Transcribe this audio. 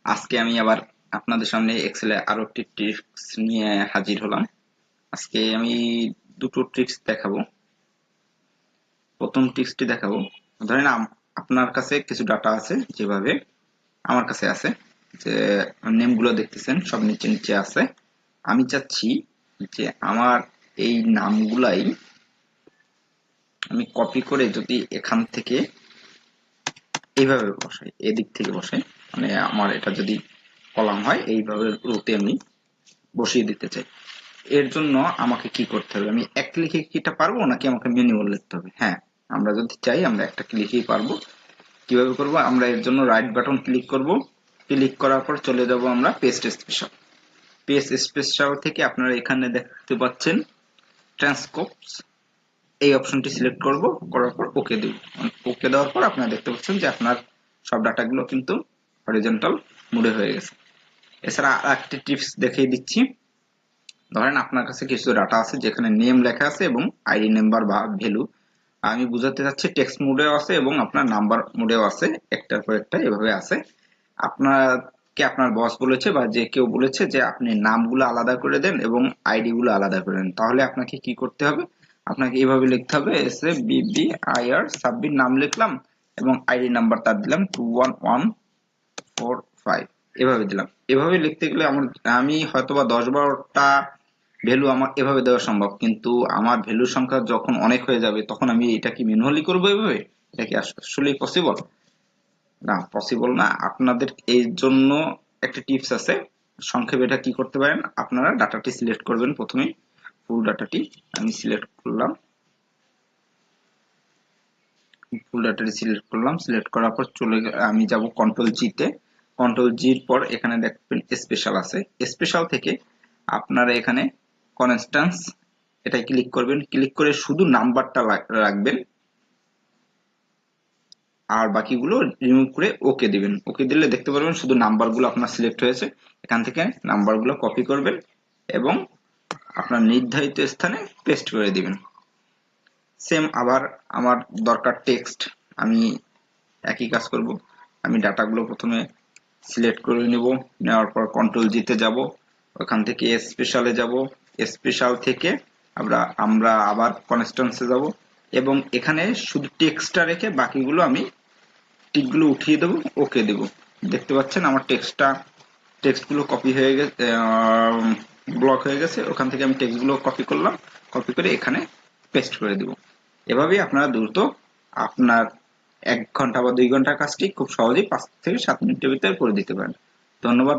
আজকে আমি আবার আপনাদের সামনে এক্সেলে আরো একটি ট্রিক্স নিয়ে হাজির হলাম। আজকে আমি দুটো ট্রিক্স দেখাবো। প্রথম ট্রিক্সটি দেখাবো, ধরেন আপনার কাছে কিছু ডাটা আছে, যেভাবে আমার কাছে আছে, যে নেম গুলো দেখতেছেন সব নিচে নিচে আছে। আমি চাচ্ছি যে আমার এই নামগুলাই আমি কপি করে যদি এখান থেকে এইভাবে বসাই, এদিক থেকে বসাই, মানে আমার এটা যদি কলাম হয় এইভাবে রোতে আমি বসিয়ে দিতে চাই। এর জন্য আমাকে কি করতে হবে? আমি এক ক্লিকে কি এটা পারবো, নাকি আমাকে ম্যানুয়াল লিখতে হবে? হ্যাঁ, আমরা যদি চাই আমরা একটা ক্লিকেই পারবো। কিভাবে করব? আমরা এর জন্য রাইট বাটন ক্লিক করব। ক্লিক করার পর চলে যাব আমরা পেস্ট স্পেশাল। পেস্ট স্পেশাল থেকে আপনারা এখানে দেখতে পাচ্ছেন ট্রান্সক্রিপ্টস, এই অপশনটি সিলেক্ট করব। করার পর ওকে দেব। ওকে দেওয়ার পর আপনারা দেখতে পাচ্ছেন যে আপনার সব ডাটাগুলো কিন্তু হরিজন্টাল মোডে হয়ে গেছে। এছাড়া আরেকটি টিপস দেখিয়ে দিচ্ছি। ধরেন আপনার কাছে কিছু ডাটা আছে যেখানে নেম লেখা আছে এবং আইডি নাম্বার বা ভ্যালু, আমি বুঝাতে চাচ্ছি টেক্সট মোডেও আছে এবং আপনার নাম্বার মোডেও আছে, একটার পর একটা এভাবে আছে। আপনাকে আপনার বস বলেছে বা যে কেউ বলেছে যে আপনি নামগুলো আলাদা করে দেন এবং আইডি গুলো আলাদা করে দেন, তাহলে আপনাকে কি করতে হবে? আপনাকে এইভাবে লিখতে হবে, এস এ বিবি আই আর সাব্বির নাম লিখলাম এবং আইডি নাম্বার তার দিলাম 21145, এভাবে দিলাম। এভাবে লিখতে গেলে আমি হয়তোবা 10-12টা ভ্যালু আমার এভাবে দেওয়া সম্ভব, কিন্তু আমার ভ্যালুর সংখ্যা যখন অনেক হয়ে যাবে তখন আমি এটা কি ম্যানুয়ালি করবো এভাবে? এটা কি আসলে পসিবল? না, পসিবল না। আপনাদের এই জন্য একটা টিপস আছে। সংক্ষেপে এটা কি করতে পারেন, আপনারা ডাটাটি সিলেক্ট করবেন। প্রথমে ফুল ডাটাটি আমি সিলেক্ট করলাম। সিলেক্ট করার পর আমি যাব কন্ট্রোল জি তে। কন্ট্রোল জির পর এখানে দেখবেন স্পেশাল আছে। স্পেশাল থেকে আপনারা এখানে কনস্ট্যান্স এটাই ক্লিক করবেন। ক্লিক করে শুধু নাম্বারটা রাখবেন আর বাকিগুলো রিমুভ করে ওকে দিবেন। ওকে দিলে দেখতে পারবেন শুধু নাম্বারগুলো আপনার সিলেক্ট হয়েছে। এখান থেকে নাম্বারগুলো কপি করবেন এবং আপনার নির্ধারিত স্থানে পেস্ট করে দিবেন। সেম আবার আমার দরকার টেক্সট, আমি একই কাজ করব। আমি ডাটাগুলো প্রথমে সিলেক্ট করে নেব। নেওয়ার পর কন্ট্রোল জিতে যাব, ওখান থেকে স্পেশালে যাব। স্পেশাল থেকে আমরা আবার কনস্ট্যান্সে যাব এবং এখানে শুধু টেক্সটটা রেখে বাকিগুলো আমি টিকগুলো উঠিয়ে দেবো, ওকে দেব। দেখতে পাচ্ছেন আমার টেক্সটগুলো কপি হয়ে গেছে, ব্লক হয়ে গেছে। ওখান থেকে আমি টেক্সটগুলো কপি করলাম, কপি করে এখানে পেস্ট করে দেব। এভাবেই আপনারা দ্রুত আপনার 1 ঘন্টা বা 2 ঘন্টার কাজটি খুব সহজেই 5 থেকে 7 মিনিটের ভিতরে করে দিতে পারেন। ধন্যবাদ।